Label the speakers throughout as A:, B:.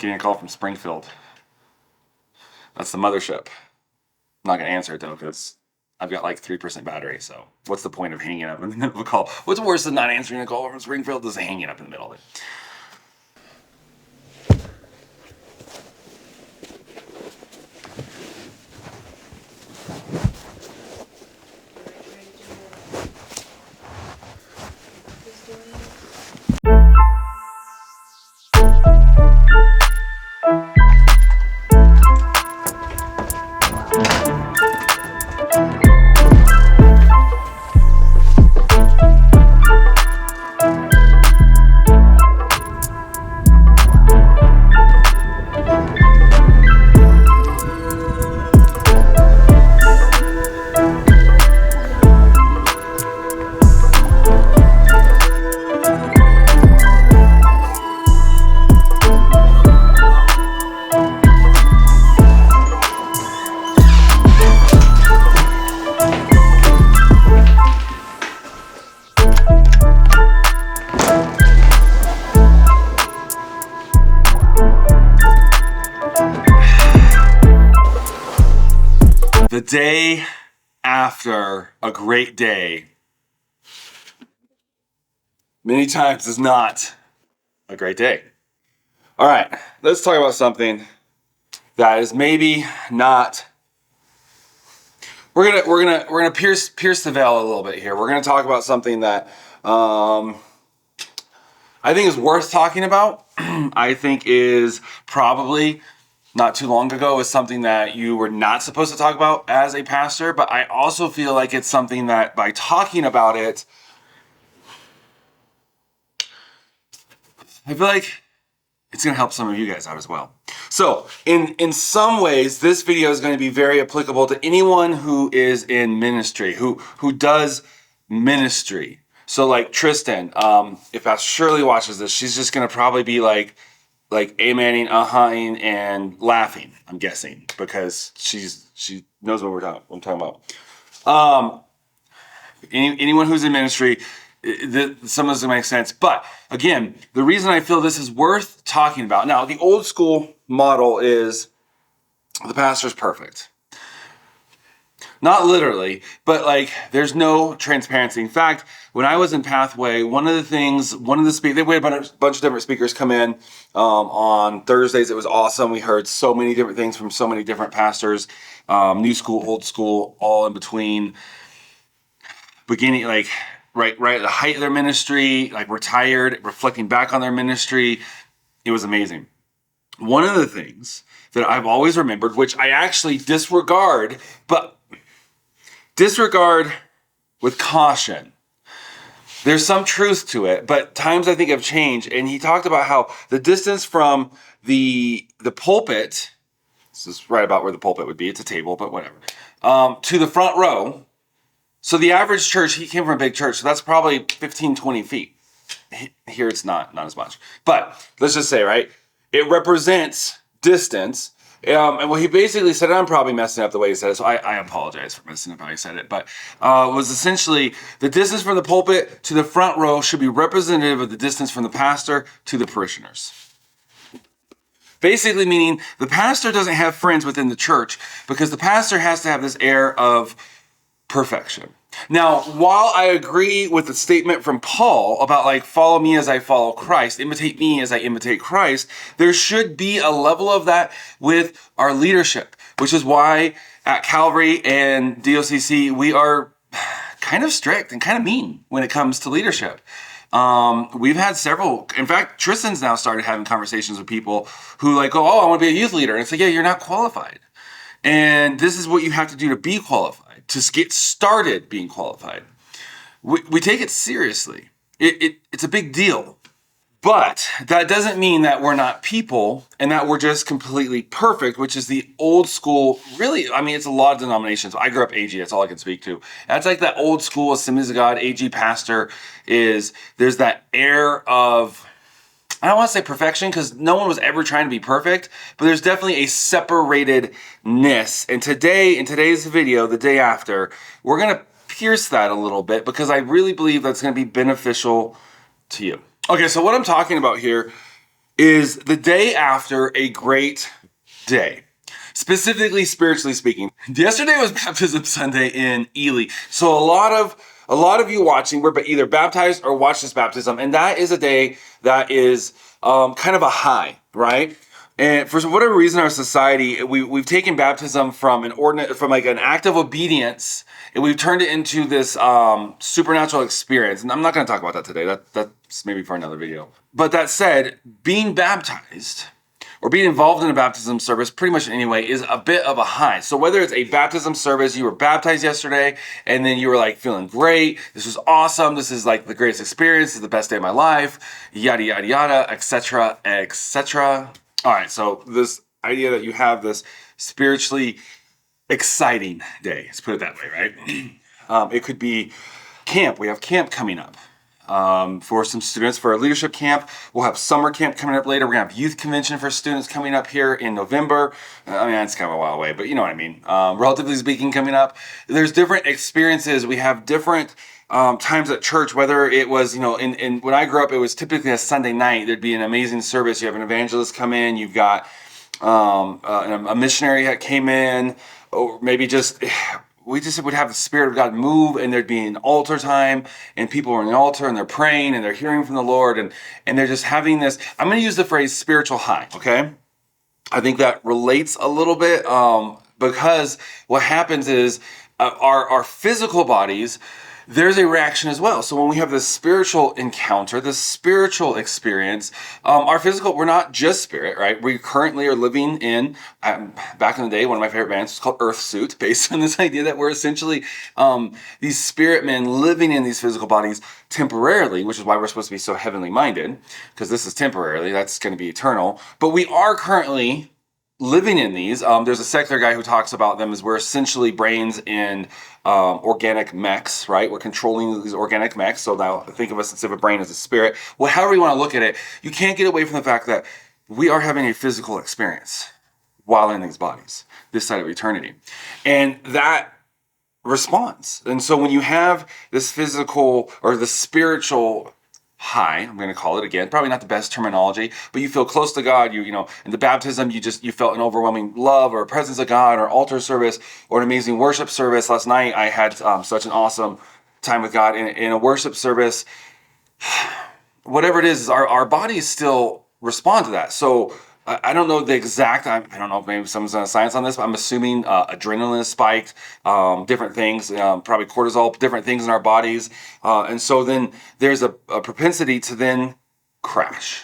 A: Getting a call from Springfield. That's the mothership. I'm not gonna answer it though, because I've got like 3% battery, so what's the point of hanging up in the middle of a call? What's worse than not answering a call from Springfield is hanging up in the middle of it. The day after a great day many times is not a great day. All right, let's talk about something that is maybe not. We're gonna pierce the veil a little bit here. We're gonna talk about something that I think is worth talking about. I think is probably not too long ago is something that you were not supposed to talk about as a pastor, but I also feel like it's something that by talking about it, I feel like it's going to help some of you guys out as well. So in some ways, this video is going to be very applicable to anyone who is in ministry, who does ministry. So like Tristan, if Pastor Shirley watches this, she's just going to probably be like amening, uh-huhing, and laughing, I'm guessing, because she knows what I'm talking about. Anyone who's in ministry, some of this will make sense. But again, the reason I feel this is worth talking about. Now, the old school model is the pastor's perfect. Not literally, but like there's no transparency. In fact, when I was in Pathway, we had a bunch of different speakers come in on Thursdays. It was awesome. We heard so many different things from so many different pastors, new school, old school, all in between. Beginning like right at the height of their ministry, like retired, reflecting back on their ministry. It was amazing. One of the things that I've always remembered, which I actually disregard with caution. There's some truth to it, but times I think have changed. And he talked about how the distance from the pulpit, this is right about where the pulpit would be, it's a table, but whatever, to the front row. So the average church, he came from a big church, so that's probably 15, 20 feet. Here it's not as much. But let's just say, right, it represents distance. And what he basically said, I'm probably messing up the way he said it, so I apologize for messing up how he said it, but was essentially the distance from the pulpit to the front row should be representative of the distance from the pastor to the parishioners. Basically meaning the pastor doesn't have friends within the church because the pastor has to have this air of perfection. Now, while I agree with the statement from Paul about like, follow me as I follow Christ, imitate me as I imitate Christ, there should be a level of that with our leadership, which is why at Calvary and DOCC, we are kind of strict and kind of mean when it comes to leadership. We've had several, in fact, Tristan's now started having conversations with people who like, oh, I want to be a youth leader. And it's like, yeah, you're not qualified. And this is what you have to do to be qualified. To get started being qualified. We take it seriously. It's a big deal. But that doesn't mean that we're not people and that we're just completely perfect, which is the old school, really, I mean, it's a lot of denominations. I grew up AG, that's all I can speak to. That's like that old school Assemblies of God, AG pastor there's that air of, I don't want to say perfection because no one was ever trying to be perfect, but there's definitely a separatedness. And today, in today's video, the day after, we're going to pierce that a little bit because I really believe that's going to be beneficial to you. Okay, so what I'm talking about here is the day after a great day. Specifically, spiritually speaking. Yesterday was Baptism Sunday in Ely. So a lot of you watching were either baptized or watched this baptism, and that is a day that is kind of a high, right? And for whatever reason, our society, we've taken baptism from like an act of obedience, and we've turned it into this supernatural experience. And I'm not going to talk about that today. That's maybe for another video. But that said, being baptized or being involved in a baptism service, pretty much anyway, is a bit of a high. So whether it's a baptism service, you were baptized yesterday, and then you were like feeling great, this was awesome, this is like the greatest experience, this is the best day of my life, yada, yada, yada, etc., etc. All right, so this idea that you have this spiritually exciting day, let's put it that way, right? It could be camp. We have camp coming up. For some students for our leadership camp. We'll have summer camp coming up later. We're going to have youth convention for students coming up here in November. I mean, it's kind of a while away, but you know what I mean. Relatively speaking, coming up. There's different experiences. We have different times at church, whether it was, in when I grew up, it was typically a Sunday night. There'd be an amazing service. You have an evangelist come in. You've got a missionary that came in, or maybe we just would have the Spirit of God move, and there'd be an altar time, and people are in the altar, and they're praying, and they're hearing from the Lord, and they're just having this, I'm going to use the phrase spiritual high, okay? I think that relates a little bit, because what happens is our physical bodies, there's a reaction as well. So when we have this spiritual encounter, this spiritual experience, we're not just spirit, right? We currently are living in, back in the day, one of my favorite bands was called Earthsuit, based on this idea that we're essentially these spirit men living in these physical bodies temporarily, which is why we're supposed to be so heavenly minded, because this is temporarily, that's going to be eternal. But we are currently living in these. There's a secular guy who talks about them as we're essentially brains in organic mechs, right? We're controlling these organic mechs. So now think of us instead of a brain as a spirit. Well, however you want to look at it, you can't get away from the fact that we are having a physical experience while in these bodies, this side of eternity. And that responds. And so when you have this physical or the spiritual high, I'm going to call it again, probably not the best terminology, but you feel close to God, in the baptism, you felt an overwhelming love or presence of God, or altar service, or an amazing worship service. Last night, I had such an awesome time with God in a worship service. Whatever it is, our bodies still respond to that. So I don't know the exact, I don't know if maybe someone's done science on this, but I'm assuming adrenaline spiked, different things, probably cortisol, different things in our bodies. And so then there's a propensity to then crash.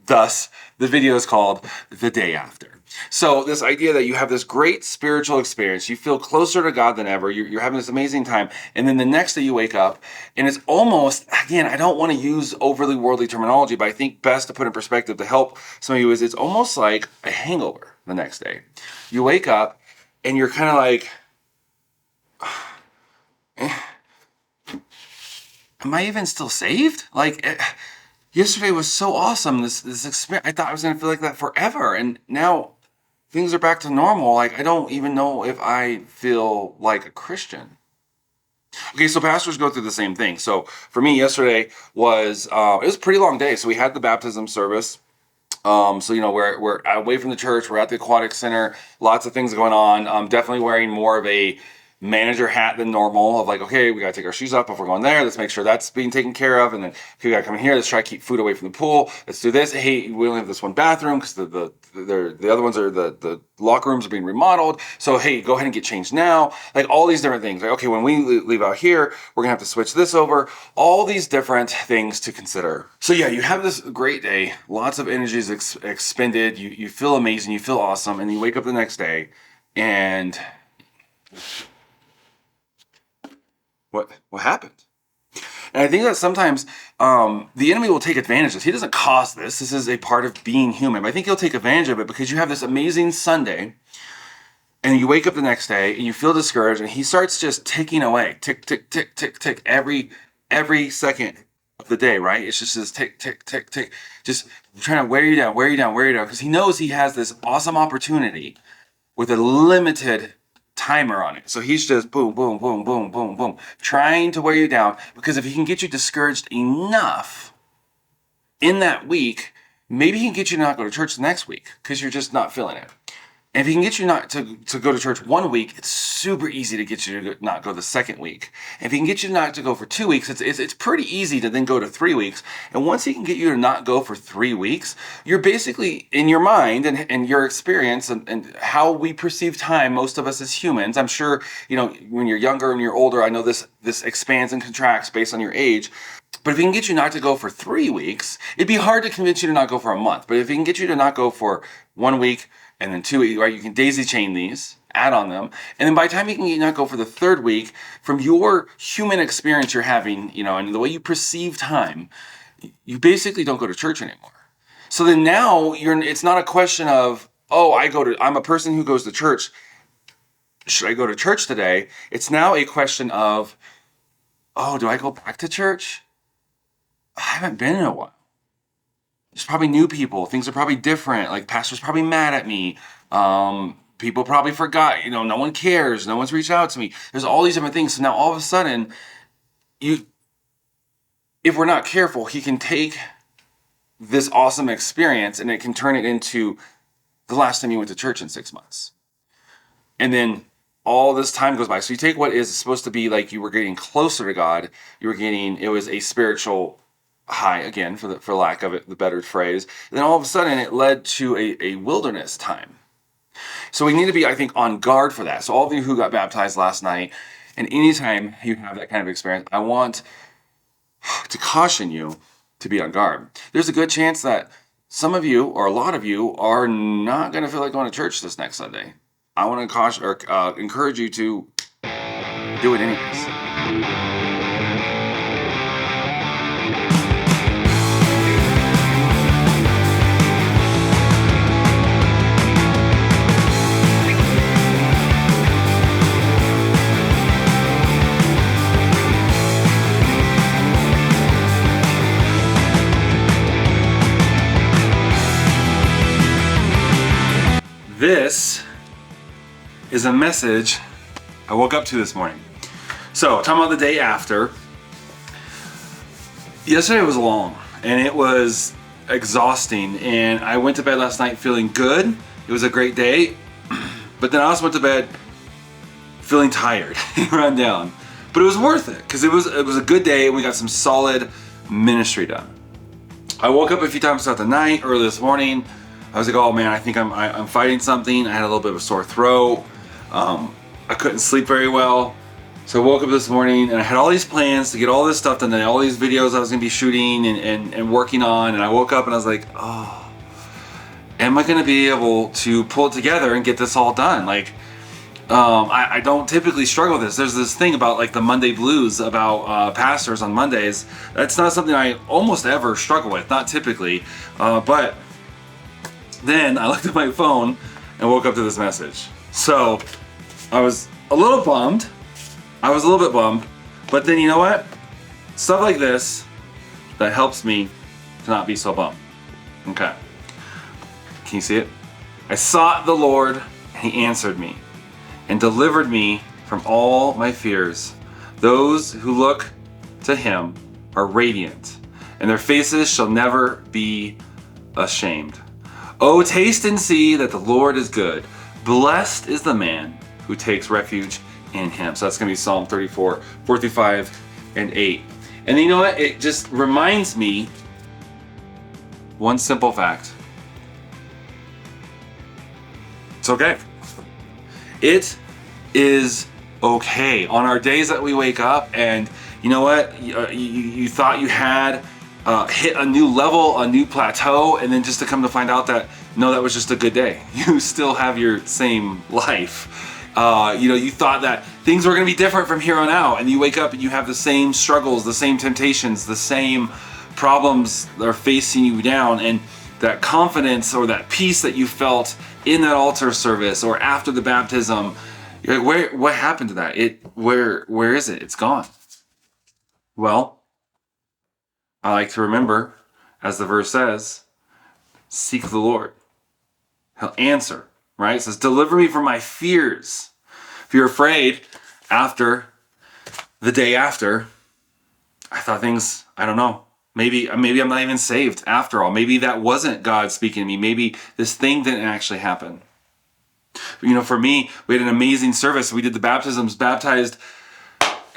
A: Thus, the video is called The Day After. So this idea that you have this great spiritual experience, you feel closer to God than ever, you're having this amazing time, and then the next day you wake up, and it's almost, again, I don't want to use overly worldly terminology, but I think best to put in perspective to help some of you is it's almost like a hangover the next day. You wake up, and you're kind of like, am I even still saved? Yesterday was so awesome, this experience, I thought I was going to feel like that forever, and now things are back to normal. I don't even know if I feel like a Christian. Okay, so pastors go through the same thing. So for me, yesterday was it was a pretty long day. So we had the baptism service. So we're away from the church. We're at the aquatic center. Lots of things going on. I'm definitely wearing more of a manager hat than normal, of like, okay, we got to take our shoes off if we're going there. Let's make sure that's being taken care of. And then, okay, we got to come in here. Let's try to keep food away from the pool. Let's do this. Hey, we only have this one bathroom because the other ones are the locker rooms are being remodeled. So, hey, go ahead and get changed now. Like all these different things. Like, okay, when we leave out here, we're going to have to switch this over. All these different things to consider. So yeah, you have this great day. Lots of energy is expended. You feel amazing. You feel awesome. And you wake up the next day and what happened? And I think that sometimes the enemy will take advantage of this. He doesn't cause this. This is a part of being human. But I think he'll take advantage of it because you have this amazing Sunday and you wake up the next day and you feel discouraged and he starts just ticking away. Tick, tick, tick, tick, tick. Every second of the day, right? It's just this tick, tick, tick, tick. Just trying to wear you down. Because he knows he has this awesome opportunity with a limited timer on it. So he's just boom, boom, boom, boom, boom, boom, trying to wear you down, because if he can get you discouraged enough, in that week, maybe he can get you to not go to church the next week because you're just not feeling it. And if he can get you not to go to church 1 week, it's super easy to get you to not go the second week. And if he can get you not to go for 2 weeks, it's pretty easy to then go to 3 weeks. And once he can get you to not go for 3 weeks, you're basically in your mind and your experience and how we perceive time, most of us as humans. I'm sure, when you're younger and you're older, I know this expands and contracts based on your age. But if he can get you not to go for 3 weeks, it'd be hard to convince you to not go for a month. But if he can get you to not go for 1 week, and then 2 weeks, right? You can daisy chain these, add on them. And then by the time you can not go for the third week, from your human experience you're having, and the way you perceive time, you basically don't go to church anymore. So then now it's not a question of, I'm a person who goes to church. Should I go to church today? It's now a question of, do I go back to church? I haven't been in a while. There's probably new people. Things are probably different. Like, pastor's probably mad at me. People probably forgot. No one cares. No one's reached out to me. There's all these different things. So now all of a sudden, if we're not careful, he can take this awesome experience and it can turn it into the last time you went to church in 6 months. And then all this time goes by. So you take what is supposed to be like you were getting closer to God. It was a spiritual high, again, for lack of the better phrase. And then all of a sudden it led to a wilderness time. So we need to be, I think, on guard for that. So all of you who got baptized last night, and anytime you have that kind of experience, I want to caution you to be on guard. There's a good chance that some of you, or a lot of you, are not going to feel like going to church this next Sunday. I want to caution or encourage you to do it anyways. This is a message I woke up to this morning. So, talking about the day after. Yesterday was long and it was exhausting, and I went to bed last night feeling good. It was a great day, but then I also went to bed feeling tired and run down. But it was worth it because it was a good day and we got some solid ministry done. I woke up a few times throughout the night, early this morning. I was like, oh man, I think I'm fighting something. I had a little bit of a sore throat. I couldn't sleep very well. So I woke up this morning and I had all these plans to get all this stuff done, all these videos I was gonna be shooting and working on. And I woke up and I was like, am I gonna be able to pull it together and get this all done? Like, I don't typically struggle with this. There's this thing about like the Monday blues about pastors on Mondays. That's not something I almost ever struggle with, not typically, but then I looked at my phone and woke up to this message. So I was a little bummed. I was a little bit bummed. But then you know what? Stuff like this that helps me to not be so bummed. Okay. Can you see it? I sought the Lord and he answered me and delivered me from all my fears. Those who look to him are radiant, and their faces shall never be ashamed. Oh, taste and see that the Lord is good. Blessed is the man who takes refuge in him. So that's going to be Psalm 34, 4 through 5, and 8. And you know what? It just reminds me one simple fact. It's okay. It is okay. On our days that we wake up and you know what? You thought you had hit a new level, a new plateau, and then just to come to find out that no, that was just a good day. You still have your same life. You thought that things were going to be different from here on out, and you wake up and you have the same struggles, the same temptations, the same problems that are facing you down, and that confidence or that peace that you felt in that altar service or after the baptism, you're like, what happened to that? Where is it? It's gone. Well, I like to remember, as the verse says, seek the Lord. He'll answer, right? It says, deliver me from my fears. If you're afraid after the day after, I thought things, I don't know, Maybe I'm not even saved after all. Maybe that wasn't God speaking to me. Maybe this thing didn't actually happen. For me, we had an amazing service. We did the baptisms, baptized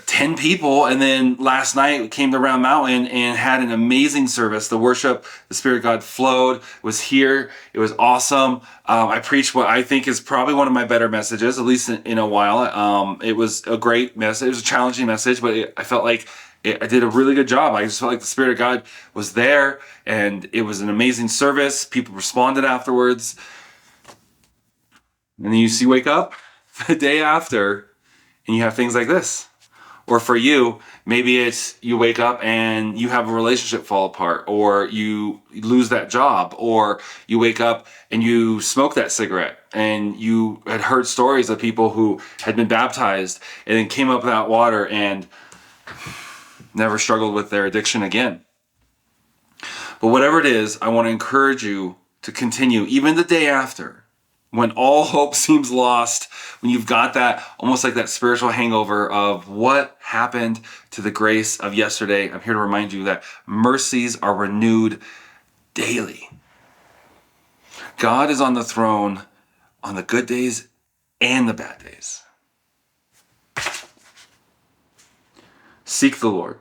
A: 10 people, and then last night we came to Round Mountain and had an amazing service. The worship, the Spirit of God flowed, was here. It was awesome. I preached what I think is probably one of my better messages, at least in a while. It was a great message. It was a challenging message, but I felt like I did a really good job. I just felt like the Spirit of God was there, and it was an amazing service. People responded afterwards. And then you wake up the day after, and you have things like this. Or for you, maybe it's you wake up and you have a relationship fall apart, or you lose that job, or you wake up and you smoke that cigarette, and you had heard stories of people who had been baptized and then came up without water and never struggled with their addiction again. But whatever it is, I want to encourage you to continue, even the day after, when all hope seems lost, when you've got that, almost like that spiritual hangover of what happened to the grace of yesterday. I'm here to remind you that mercies are renewed daily. God is on the throne on the good days and the bad days. Seek the Lord.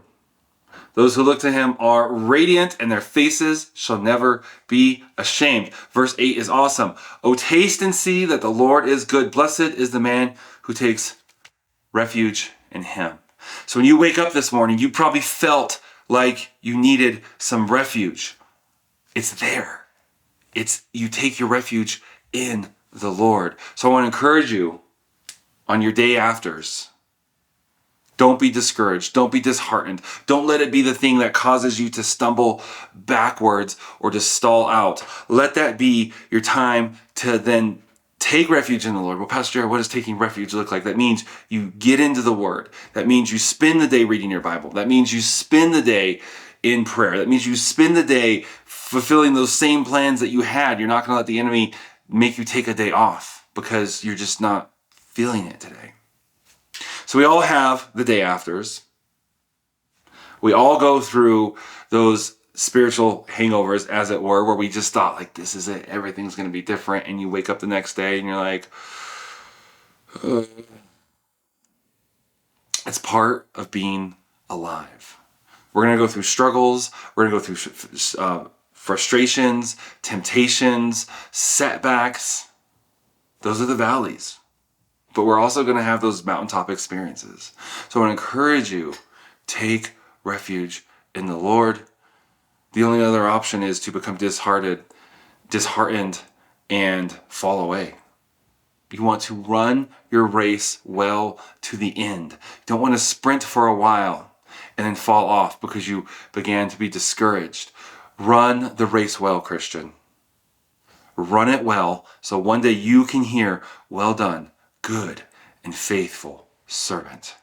A: Those who look to him are radiant, and their faces shall never be ashamed. Verse 8 is awesome. Oh, taste and see that the Lord is good. Blessed is the man who takes refuge in him. So when you wake up this morning, you probably felt like you needed some refuge. It's there. You take your refuge in the Lord. So I want to encourage you on your day afters. Don't be discouraged. Don't be disheartened. Don't let it be the thing that causes you to stumble backwards or to stall out. Let that be your time to then take refuge in the Lord. Well, Pastor Jared, what does taking refuge look like? That means you get into the Word. That means you spend the day reading your Bible. That means you spend the day in prayer. That means you spend the day fulfilling those same plans that you had. You're not going to let the enemy make you take a day off because you're just not feeling it today. So we all have the day afters. We all go through those spiritual hangovers, as it were, where we just thought, like, this is it. Everything's going to be different. And you wake up the next day and you're like, it's part of being alive. We're going to go through struggles. We're going to go through frustrations, temptations, setbacks. Those are the valleys. But we're also going to have those mountaintop experiences. So I want to encourage you, take refuge in the Lord. The only other option is to become disheartened, and fall away. You want to run your race well to the end. You don't want to sprint for a while and then fall off because you began to be discouraged. Run the race well, Christian. Run it well so one day you can hear, well done, good and faithful servant.